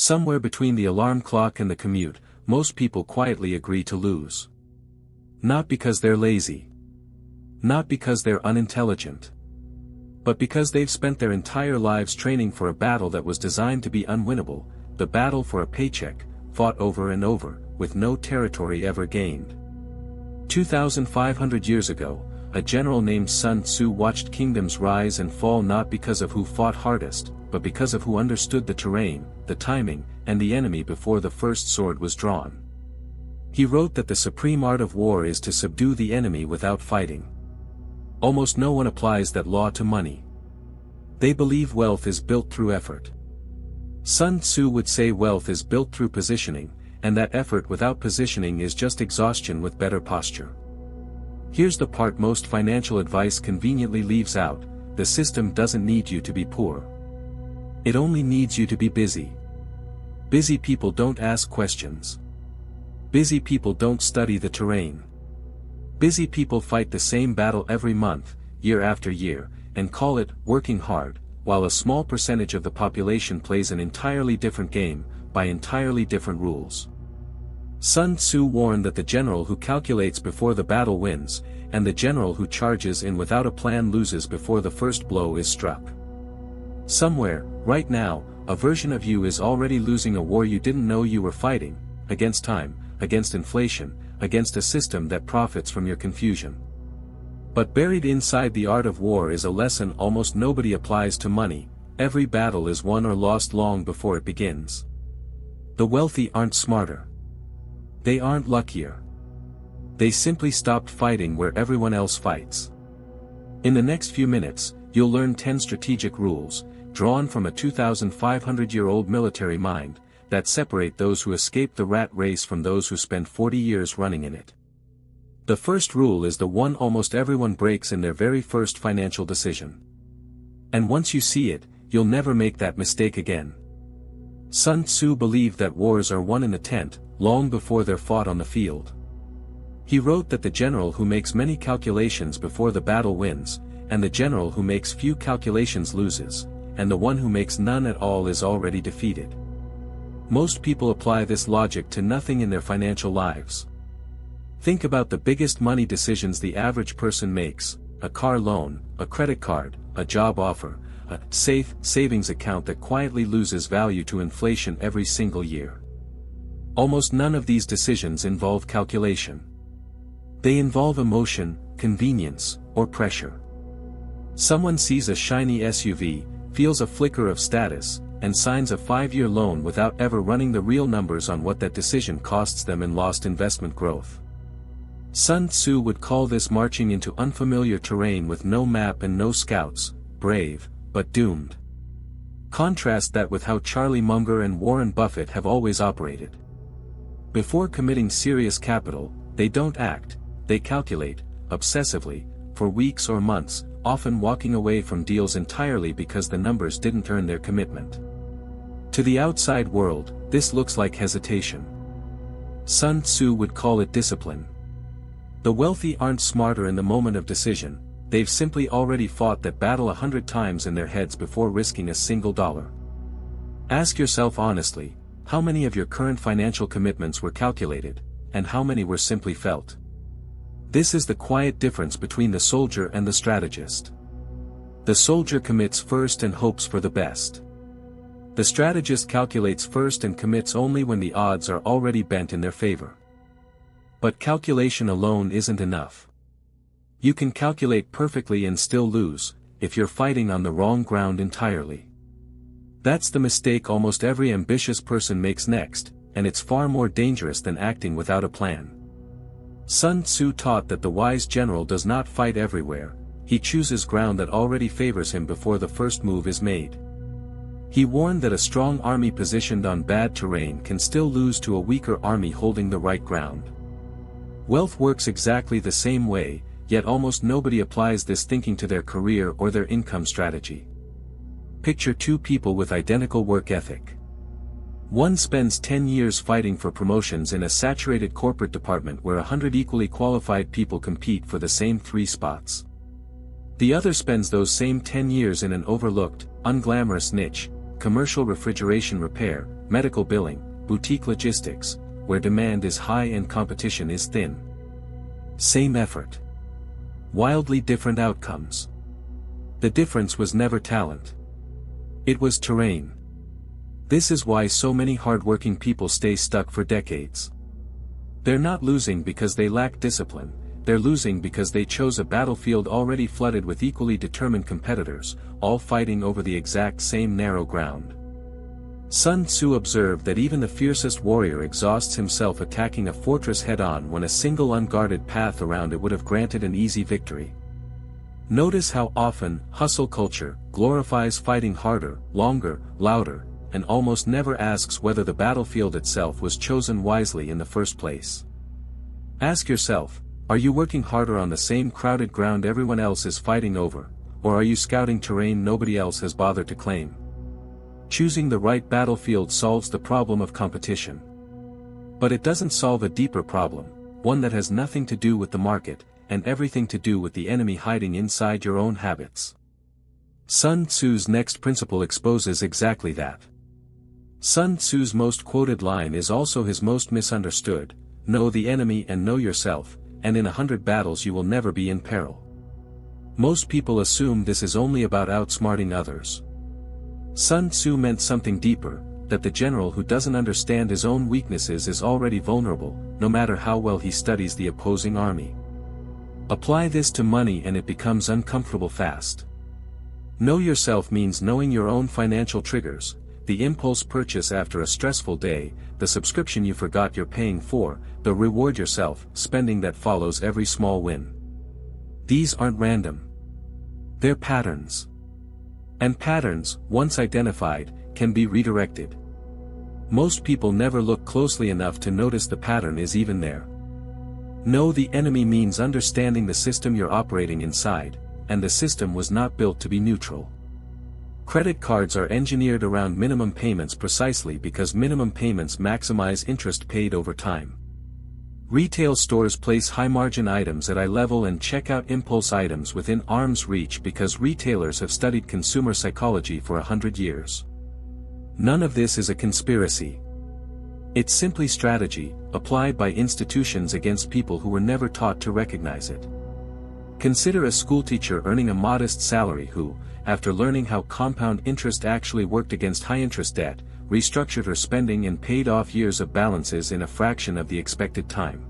Somewhere between the alarm clock and the commute, most people quietly agree to lose. Not because they're lazy. Not because they're unintelligent. But because they've spent their entire lives training for a battle that was designed to be unwinnable, the battle for a paycheck, fought over and over, with no territory ever gained. 2,500 years ago, a general named Sun Tzu watched kingdoms rise and fall not because of who fought hardest, but because of who understood the terrain, the timing, and the enemy before the first sword was drawn. He wrote that the supreme art of war is to subdue the enemy without fighting. Almost no one applies that law to money. They believe wealth is built through effort. Sun Tzu would say wealth is built through positioning, and that effort without positioning is just exhaustion with better posture. Here's the part most financial advice conveniently leaves out: the system doesn't need you to be poor. It only needs you to be busy. Busy people don't ask questions. Busy people don't study the terrain. Busy people fight the same battle every month, year after year, and call it working hard, while a small percentage of the population plays an entirely different game, by entirely different rules. Sun Tzu warned that the general who calculates before the battle wins, and the general who charges in without a plan loses before the first blow is struck. Somewhere, right now, a version of you is already losing a war you didn't know you were fighting, against time, against inflation, against a system that profits from your confusion. But buried inside the art of war is a lesson almost nobody applies to money: every battle is won or lost long before it begins. The wealthy aren't smarter. They aren't luckier. They simply stopped fighting where everyone else fights. In the next few minutes, you'll learn 10 strategic rules, drawn from a 2,500-year-old military mind, that separate those who escape the rat race from those who spend 40 years running in it. The first rule is the one almost everyone breaks in their very first financial decision. And once you see it, you'll never make that mistake again. Sun Tzu believed that wars are won in the tent, long before they're fought on the field. He wrote that the general who makes many calculations before the battle wins, and the general who makes few calculations loses, and the one who makes none at all is already defeated. Most people apply this logic to nothing in their financial lives. Think about the biggest money decisions the average person makes: a car loan, a credit card, a job offer, a safe savings account that quietly loses value to inflation every single year. Almost none of these decisions involve calculation. They involve emotion, convenience, or pressure. Someone sees a shiny SUV, feels a flicker of status, and signs a 5-year loan without ever running the real numbers on what that decision costs them in lost investment growth. Sun Tzu would call this marching into unfamiliar terrain with no map and no scouts, brave, but doomed. Contrast that with how Charlie Munger and Warren Buffett have always operated. Before committing serious capital, they don't act, they calculate, obsessively, for weeks or months, often walking away from deals entirely because the numbers didn't earn their commitment. To the outside world, this looks like hesitation. Sun Tzu would call it discipline. The wealthy aren't smarter in the moment of decision, they've simply already fought that battle 100 times in their heads before risking a single dollar. Ask yourself honestly, how many of your current financial commitments were calculated, and how many were simply felt? This is the quiet difference between the soldier and the strategist. The soldier commits first and hopes for the best. The strategist calculates first and commits only when the odds are already bent in their favor. But calculation alone isn't enough. You can calculate perfectly and still lose, if you're fighting on the wrong ground entirely. That's the mistake almost every ambitious person makes next, and it's far more dangerous than acting without a plan. Sun Tzu taught that the wise general does not fight everywhere, he chooses ground that already favors him before the first move is made. He warned that a strong army positioned on bad terrain can still lose to a weaker army holding the right ground. Wealth works exactly the same way, yet almost nobody applies this thinking to their career or their income strategy. Picture two people with identical work ethic. One spends 10 years fighting for promotions in a saturated corporate department where 100 equally qualified people compete for the same 3 spots. The other spends those same 10 years in an overlooked, unglamorous niche, commercial refrigeration repair, medical billing, boutique logistics, where demand is high and competition is thin. Same effort. Wildly different outcomes. The difference was never talent. It was terrain. This is why so many hardworking people stay stuck for decades. They're not losing because they lack discipline, they're losing because they chose a battlefield already flooded with equally determined competitors, all fighting over the exact same narrow ground. Sun Tzu observed that even the fiercest warrior exhausts himself attacking a fortress head-on when a single unguarded path around it would have granted an easy victory. Notice how often hustle culture glorifies fighting harder, longer, louder, and almost never asks whether the battlefield itself was chosen wisely in the first place. Ask yourself, are you working harder on the same crowded ground everyone else is fighting over, or are you scouting terrain nobody else has bothered to claim? Choosing the right battlefield solves the problem of competition. But it doesn't solve a deeper problem, one that has nothing to do with the market, and everything to do with the enemy hiding inside your own habits. Sun Tzu's next principle exposes exactly that. Sun Tzu's most quoted line is also his most misunderstood: know the enemy and know yourself, and in 100 battles you will never be in peril. Most people assume this is only about outsmarting others. Sun Tzu meant something deeper, that the general who doesn't understand his own weaknesses is already vulnerable, no matter how well he studies the opposing army. Apply this to money and it becomes uncomfortable fast. Know yourself means knowing your own financial triggers, the impulse purchase after a stressful day, the subscription you forgot you're paying for, the reward yourself spending that follows every small win. These aren't random. They're patterns. And patterns, once identified, can be redirected. Most people never look closely enough to notice the pattern is even there. Know the enemy means understanding the system you're operating inside, and the system was not built to be neutral. Credit cards are engineered around minimum payments precisely because minimum payments maximize interest paid over time. Retail stores place high-margin items at eye level and check out impulse items within arm's reach because retailers have studied consumer psychology for 100 years. None of this is a conspiracy. It's simply strategy, applied by institutions against people who were never taught to recognize it. Consider a schoolteacher earning a modest salary who, after learning how compound interest actually worked against high-interest debt, restructured her spending and paid off years of balances in a fraction of the expected time.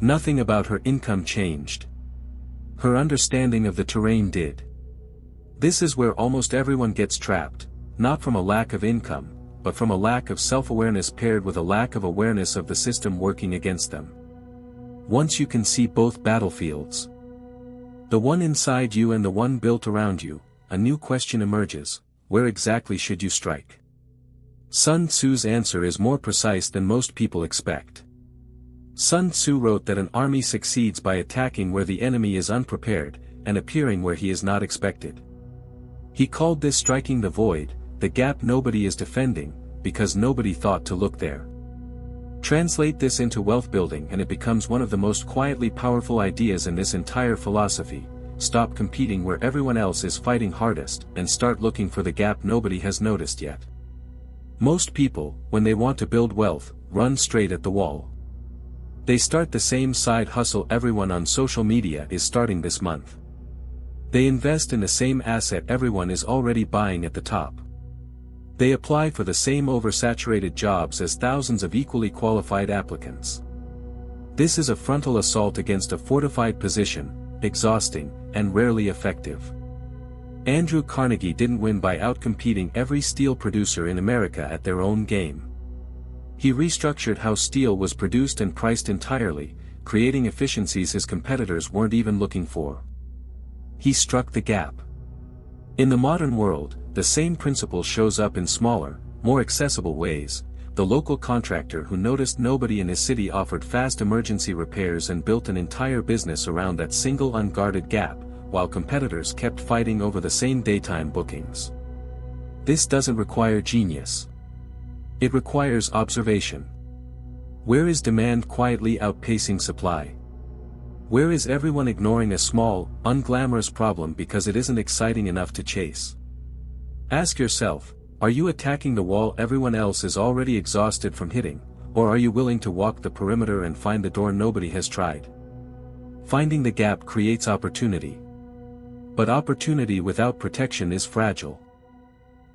Nothing about her income changed. Her understanding of the terrain did. This is where almost everyone gets trapped, not from a lack of income, but from a lack of self-awareness paired with a lack of awareness of the system working against them. Once you can see both battlefields, the one inside you and the one built around you, a new question emerges: where exactly should you strike? Sun Tzu's answer is more precise than most people expect. Sun Tzu wrote that an army succeeds by attacking where the enemy is unprepared, and appearing where he is not expected. He called this striking the void, the gap nobody is defending, because nobody thought to look there. Translate this into wealth building and it becomes one of the most quietly powerful ideas in this entire philosophy: stop competing where everyone else is fighting hardest, and start looking for the gap nobody has noticed yet. Most people, when they want to build wealth, run straight at the wall. They start the same side hustle everyone on social media is starting this month. They invest in the same asset everyone is already buying at the top. They apply for the same oversaturated jobs as thousands of equally qualified applicants. This is a frontal assault against a fortified position, exhausting, and rarely effective. Andrew Carnegie didn't win by outcompeting every steel producer in America at their own game. He restructured how steel was produced and priced entirely, creating efficiencies his competitors weren't even looking for. He struck the gap. In the modern world, the same principle shows up in smaller, more accessible ways. The local contractor who noticed nobody in his city offered fast emergency repairs and built an entire business around that single unguarded gap, while competitors kept fighting over the same daytime bookings. This doesn't require genius. It requires observation. Where is demand quietly outpacing supply? Where is everyone ignoring a small, unglamorous problem because it isn't exciting enough to chase? Ask yourself, Are you attacking the wall everyone else is already exhausted from hitting, or are you willing to walk the perimeter and find the door nobody has tried? Finding the gap creates opportunity. But opportunity without protection is fragile.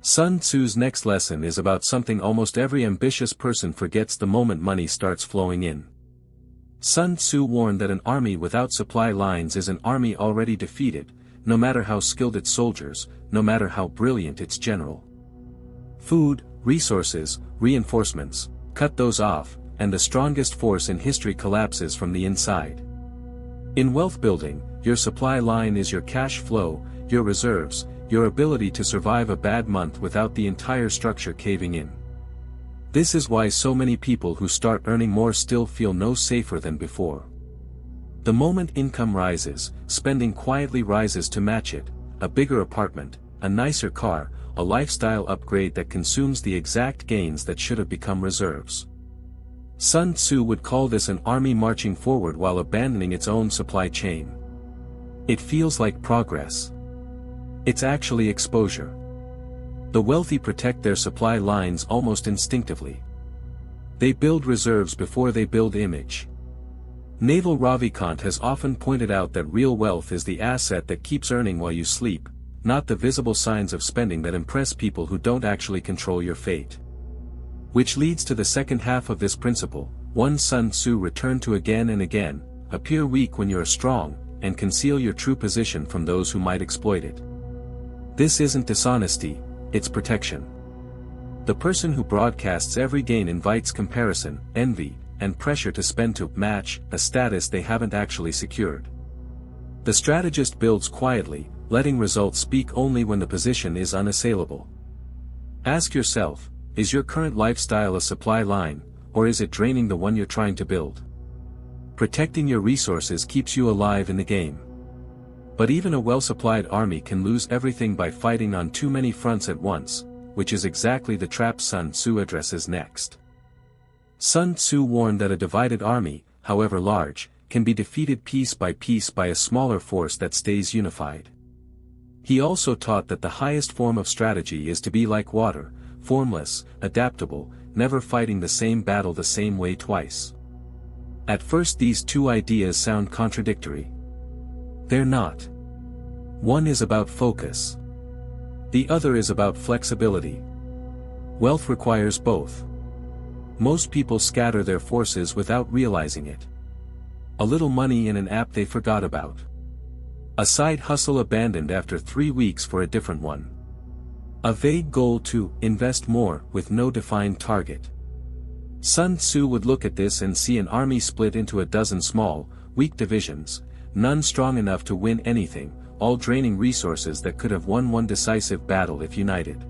Sun Tzu's next lesson is about something almost every ambitious person forgets the moment money starts flowing in. Sun Tzu warned that an army without supply lines is an army already defeated, no matter how skilled its soldiers, no matter how brilliant its general. Food, resources, reinforcements, cut those off, and the strongest force in history collapses from the inside. In wealth building, your supply line is your cash flow, your reserves, your ability to survive a bad month without the entire structure caving in. This is why so many people who start earning more still feel no safer than before. The moment income rises, spending quietly rises to match it: a bigger apartment, a nicer car, a lifestyle upgrade that consumes the exact gains that should have become reserves. Sun Tzu would call this an army marching forward while abandoning its own supply chain. It feels like progress. It's actually exposure. The wealthy protect their supply lines almost instinctively. They build reserves before they build image. Naval Ravikant has often pointed out that real wealth is the asset that keeps earning while you sleep, not the visible signs of spending that impress people who don't actually control your fate. Which leads to the second half of this principle, one Sun Tzu returned to again and again: appear weak when you're strong, and conceal your true position from those who might exploit it. This isn't dishonesty, it's protection. The person who broadcasts every gain invites comparison, envy, and pressure to spend to match a status they haven't actually secured. The strategist builds quietly, letting results speak only when the position is unassailable. Ask yourself, is your current lifestyle a supply line, or is it draining the one you're trying to build? Protecting your resources keeps you alive in the game. But even a well-supplied army can lose everything by fighting on too many fronts at once, which is exactly the trap Sun Tzu addresses next. Sun Tzu warned that a divided army, however large, can be defeated piece by a smaller force that stays unified. He also taught that the highest form of strategy is to be like water, formless, adaptable, never fighting the same battle the same way twice. At first these two ideas sound contradictory. They're not. One is about focus. The other is about flexibility. Wealth requires both. Most people scatter their forces without realizing it. A little money in an app they forgot about. A side hustle abandoned after 3 weeks for a different one. A vague goal to invest more with no defined target. Sun Tzu would look at this and see an army split into a dozen small, weak divisions, none strong enough to win anything, all draining resources that could have won one decisive battle if united.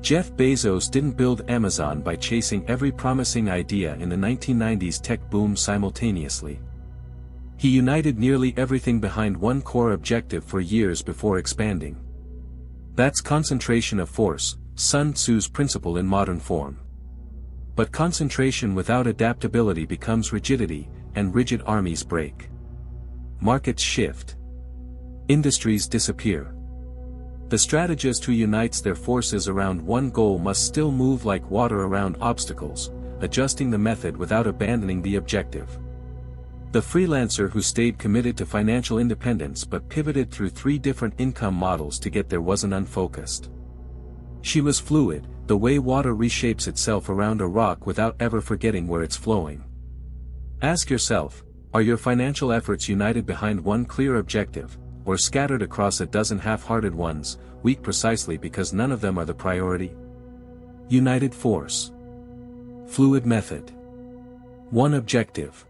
Jeff Bezos didn't build Amazon by chasing every promising idea in the 1990s tech boom simultaneously. He united nearly everything behind one core objective for years before expanding. That's concentration of force, Sun Tzu's principle in modern form. But concentration without adaptability becomes rigidity, and rigid armies break. Markets shift. Industries disappear. The strategist who unites their forces around one goal must still move like water around obstacles, adjusting the method without abandoning the objective. The freelancer who stayed committed to financial independence but pivoted through 3 different income models to get there wasn't unfocused. She was fluid, the way water reshapes itself around a rock without ever forgetting where it's flowing. Ask yourself, are your financial efforts united behind one clear objective, or scattered across a dozen half-hearted ones, weak precisely because none of them are the priority? United force. Fluid method. One objective.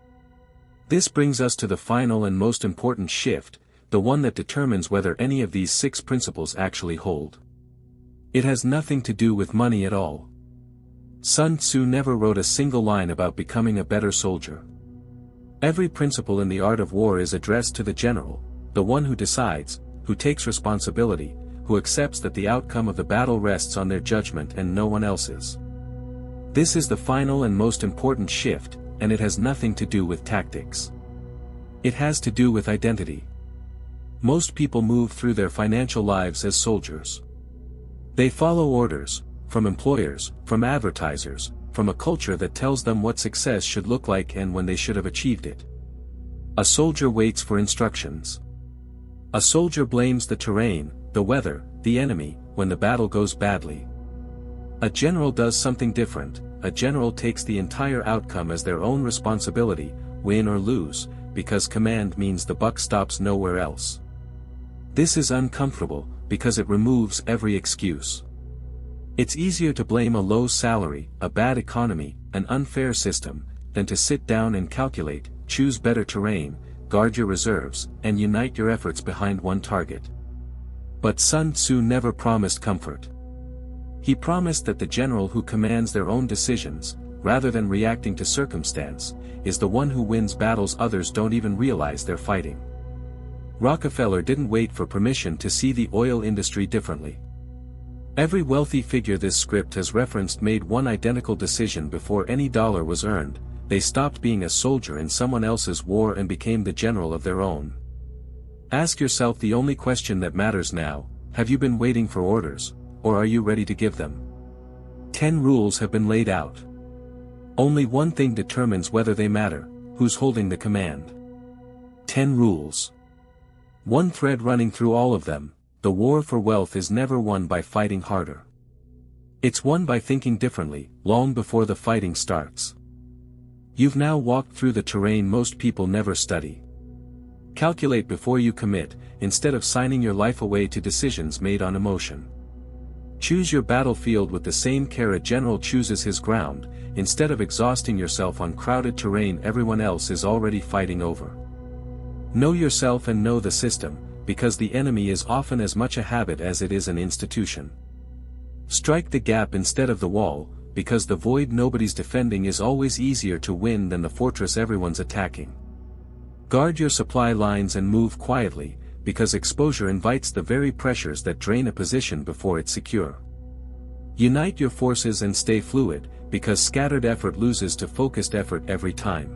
This brings us to the final and most important shift, the one that determines whether any of these 6 principles actually hold. It has nothing to do with money at all. Sun Tzu never wrote a single line about becoming a better soldier. Every principle in the art of war is addressed to the general, the one who decides, who takes responsibility, who accepts that the outcome of the battle rests on their judgment and no one else's. This is the final and most important shift, and it has nothing to do with tactics. It has to do with identity. Most people move through their financial lives as soldiers. They follow orders, from employers, from advertisers, from a culture that tells them what success should look like and when they should have achieved it. A soldier waits for instructions. A soldier blames the terrain, the weather, the enemy, when the battle goes badly. A general does something different. A general takes the entire outcome as their own responsibility, win or lose, because command means the buck stops nowhere else. This is uncomfortable, because it removes every excuse. It's easier to blame a low salary, a bad economy, an unfair system, than to sit down and calculate, choose better terrain, guard your reserves, and unite your efforts behind one target. But Sun Tzu never promised comfort. He promised that the general who commands their own decisions, rather than reacting to circumstance, is the one who wins battles others don't even realize they're fighting. Rockefeller didn't wait for permission to see the oil industry differently. Every wealthy figure this script has referenced made one identical decision before any dollar was earned. They stopped being a soldier in someone else's war and became the general of their own. Ask yourself the only question that matters now: have you been waiting for orders, or are you ready to give them? 10 rules have been laid out. Only one thing determines whether they matter: who's holding the command. 10 rules. One thread running through all of them: the war for wealth is never won by fighting harder. It's won by thinking differently, long before the fighting starts. You've now walked through the terrain most people never study. Calculate before you commit, instead of signing your life away to decisions made on emotion. Choose your battlefield with the same care a general chooses his ground, instead of exhausting yourself on crowded terrain everyone else is already fighting over. Know yourself and know the system, because the enemy is often as much a habit as it is an institution. Strike the gap instead of the wall, because the void nobody's defending is always easier to win than the fortress everyone's attacking. Guard your supply lines and move quietly, because exposure invites the very pressures that drain a position before it's secure. Unite your forces and stay fluid, because scattered effort loses to focused effort every time.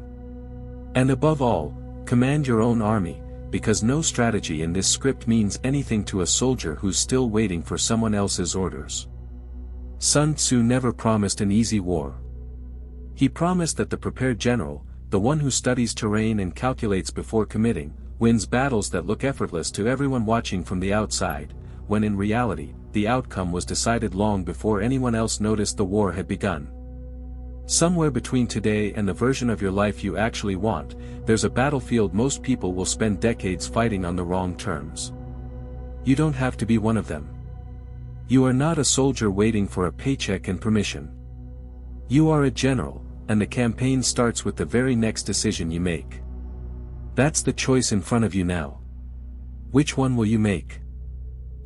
And above all, command your own army, because no strategy in this script means anything to a soldier who's still waiting for someone else's orders. Sun Tzu never promised an easy war. He promised that the prepared general, the one who studies terrain and calculates before committing, wins battles that look effortless to everyone watching from the outside, when in reality, the outcome was decided long before anyone else noticed the war had begun. Somewhere between today and the version of your life you actually want, there's a battlefield most people will spend decades fighting on the wrong terms. You don't have to be one of them. You are not a soldier waiting for a paycheck and permission. You are a general, and the campaign starts with the very next decision you make. That's the choice in front of you now. Which one will you make?